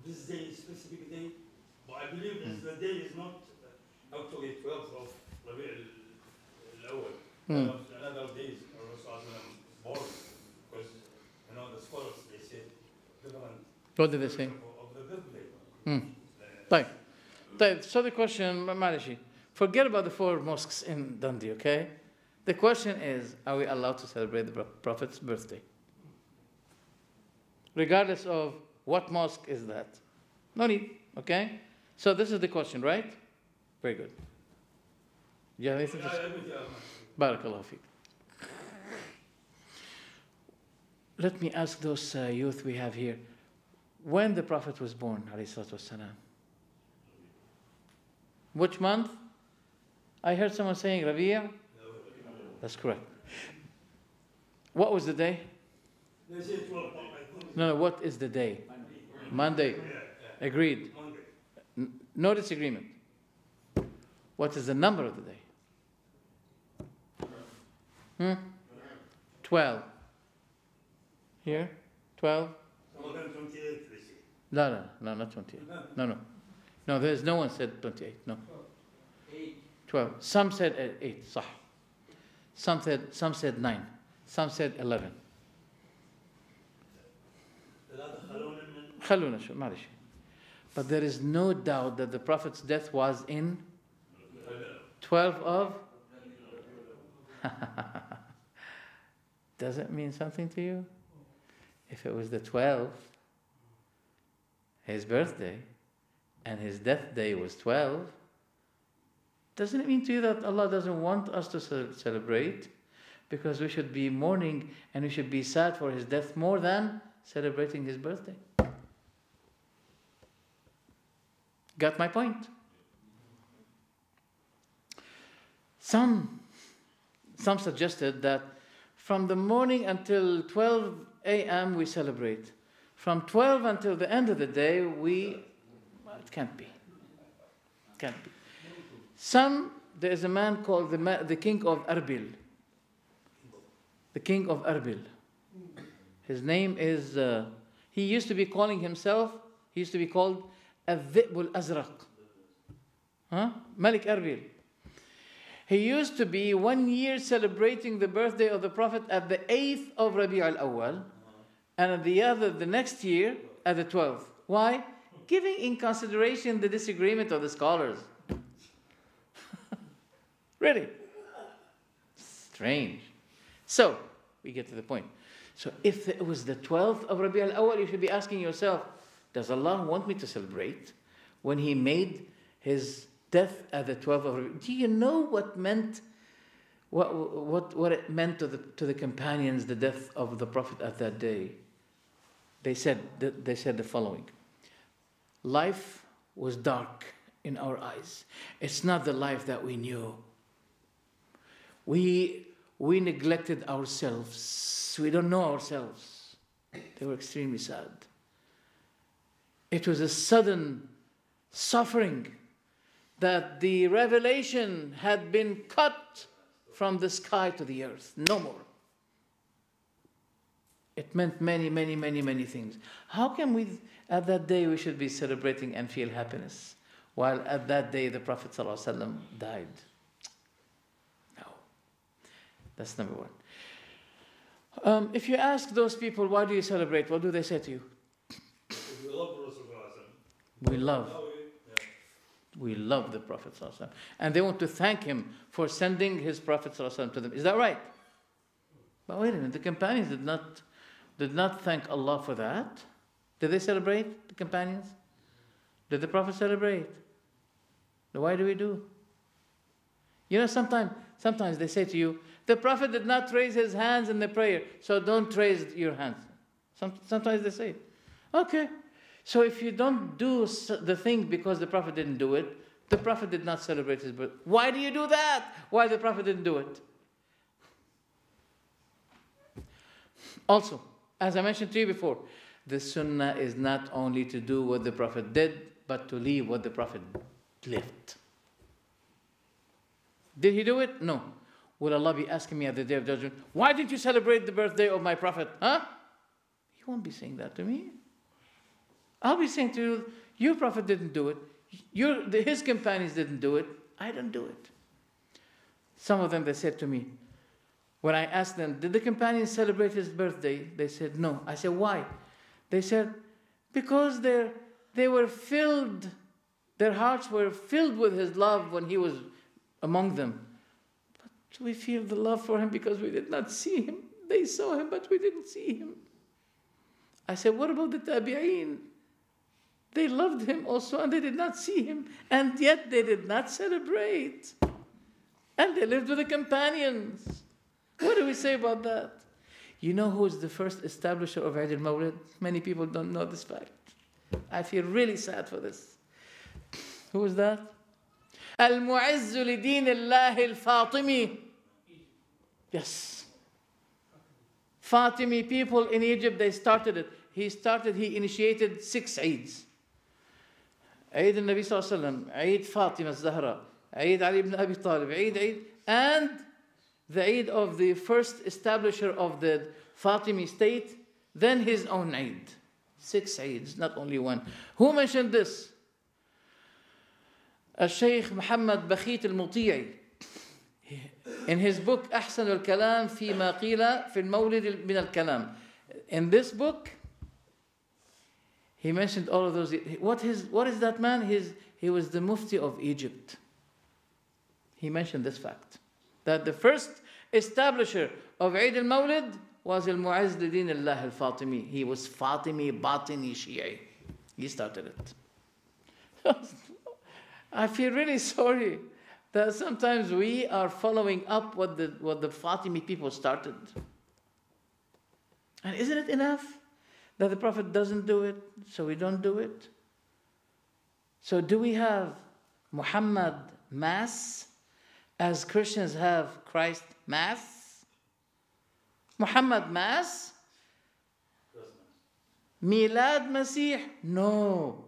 this day, specific day, but I believe the day is not actually 12th of Rabi' al-Awwal. Another days Rasul born, because the scholars they say different. What did they say? Of the birthday. طيب. So the question, معلش, forget about the 4 mosques in Dundee, okay? The question is, are we allowed to celebrate the Prophet's birthday? Regardless of what mosque is that. No need, okay? So this is the question, right? Very good. You have anything to say? Barakallahu feek. Let me ask those youth we have here. When the Prophet was born, alayhi salatu wassalam, which month? I heard someone saying Rabi'a. That's correct. What was the day? No, what is the day? Monday. Agreed. No disagreement. What is the number of the day? 12. Here? 12? No, not 28. No, there's no one said 28. No. 12. Some said 8. صح. Some said 9. Some said 11. خلونا شو معلش. But there is no doubt that the Prophet's death was in 12 of. Does it mean something to you? If it was the 12th, his birthday, and his death day was 12, doesn't it mean to you that Allah doesn't want us to celebrate? Because we should be mourning and we should be sad for his death more than celebrating his birthday. Got my point? Some suggested that from the morning until 12 a.m. we celebrate. From 12 until the end of the day, it can't be. Can't be. There is a man called the king of Erbil. The king of Erbil. His name is, he used to be called Al-Dhi'b al-Azraq. Malik Erbil. He used to be 1 year celebrating the birthday of the Prophet at the 8th of Rabi' al-Awwal, and the next year at the 12th. Why? Giving in consideration the disagreement of the scholars. Really? Strange. So, we get to the point. So, if it was the 12th of Rabi' al-Awwal, you should be asking yourself, does Allah want me to celebrate when He made His death at the 12th of Rabi'? Do you know what it meant to the companions, the death of the Prophet at that day? They said the following: life was dark in our eyes. It's not the life that we knew. We neglected ourselves. We don't know ourselves. They were extremely sad. It was a sudden suffering that the revelation had been cut from the sky to the earth. No more. It meant many, many, many, many things. How can we, at that day, we should be celebrating and feel happiness, while at that day the Prophet ﷺ died? No. That's number one. If you ask those people, why do you celebrate? What do they say to you? We love the Prophet ﷺ. And they want to thank him for sending his Prophet ﷺ to them. Is that right? But wait a minute, the companions did not thank Allah for that. Did they celebrate, the companions? Did the Prophet celebrate? Then why do we do? You know, sometimes they say to you, the Prophet did not raise his hands in the prayer, so don't raise your hands. Sometimes they say, okay, so if you don't do the thing because the Prophet didn't do it, the Prophet did not celebrate his birth. Why do you do that? Why the Prophet didn't do it? Also, as I mentioned to you before, the sunnah is not only to do what the Prophet did, but to leave what the Prophet left. Did he do it? No. Will Allah be asking me at the Day of Judgment, why didn't you celebrate the birthday of my Prophet? Huh? He won't be saying that to me. I'll be saying to you, your prophet didn't do it. His companions didn't do it. I didn't do it. Some of them, they said to me, when I asked them, did the companions celebrate his birthday? They said, no. I said, why? They said, because they were filled, their hearts were filled with his love when he was among them. But we feel the love for him because we did not see him. They saw him, but we didn't see him. I said, what about the tabi'een? They loved him also, and they did not see him, and yet they did not celebrate. And they lived with the companions. What do we say about that? You know who is the first establisher of Eid al-Mawlid? Many people don't know this fact. I feel really sad for this. Who is that? Al-Mu'izzu li-Din Allah al-Fatimi. Yes. Fatimi people in Egypt, they started it. He initiated 6 Eids. Eid al-Nabi sallallahu alayhi wa sallam, Eid Fatima al-Zahra, Eid Ali ibn Abi Talib, Eid, and the Eid of the first establisher of the Fatimi state, then his own Eid. 6 Eids, not only one. Who mentioned this? Shaykh Muhammad Bakhit al-Muti'i. In his book, أحسن الكلام فيما قيل في المولد من الكلام. In this book, he mentioned all of those. What is that man? He was the Mufti of Egypt. He mentioned this fact, that the first establisher of Eid al-Mawlid was al-Mu'izz li-Din Allah al-Fatimi. He was Fatimi, Batini, Shi'i. He started it. I feel really sorry that sometimes we are following up what the Fatimi people started. And isn't it enough that the Prophet doesn't do it, so we don't do it? So do we have Muhammad Mass as Christians have Christ Mass? Muhammad Mass? Milad Masih? No.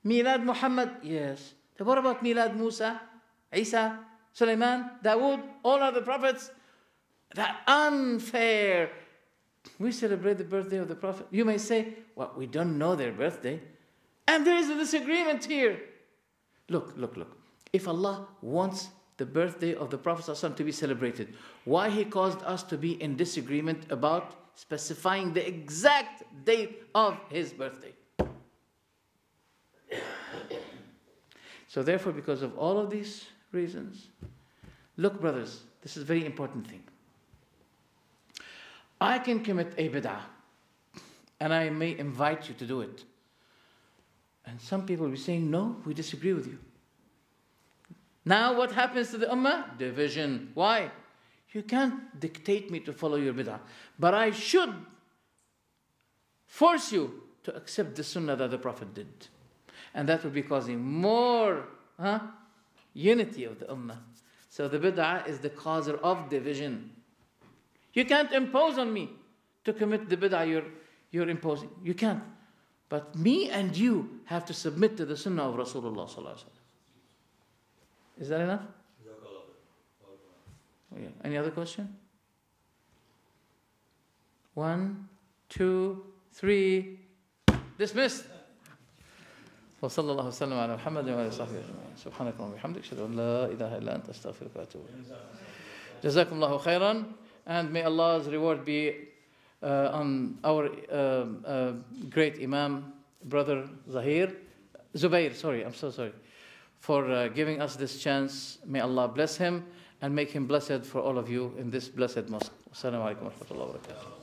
Milad Muhammad? Yes. So what about Milad Musa, Isa, Sulaiman, Dawood, all other prophets? That unfair. We celebrate the birthday of the Prophet. You may say, well, we don't know their birthday. And there is a disagreement here. Look. If Allah wants the birthday of the Prophet ﷺ to be celebrated, why He caused us to be in disagreement about specifying the exact date of His birthday? So therefore, because of all of these reasons, look, brothers, this is a very important thing. I can commit a bid'ah, and I may invite you to do it. And some people will be saying, no, we disagree with you. Now what happens to the ummah? Division. Why? You can't dictate me to follow your bid'ah, but I should force you to accept the sunnah that the Prophet did. And that will be causing more unity of the ummah. So the bid'ah is the causer of division. You can't impose on me to commit the bid'ah you're imposing. You can't. But me and you have to submit to the sunnah of Rasulullah sallallahu alaihi wasallam. Is that enough? Oh, yeah. Any other question? 1, 2, 3. Dismissed. وصلى الله وسلم على محمد وعلى آله وصحبه أجمعين سبحانك اللهم وبحمدك أشهد أن لا إله إلا أنت أستغفرك وأتوب إليك جزاكم الله خيرا, and may Allah's reward be on our great Imam, brother Zubair, I'm so sorry, for giving us this chance. May Allah bless him and make him blessed for all of you in this blessed mosque. Assalamu alaikum wa rahmatullahi wa barakatuh.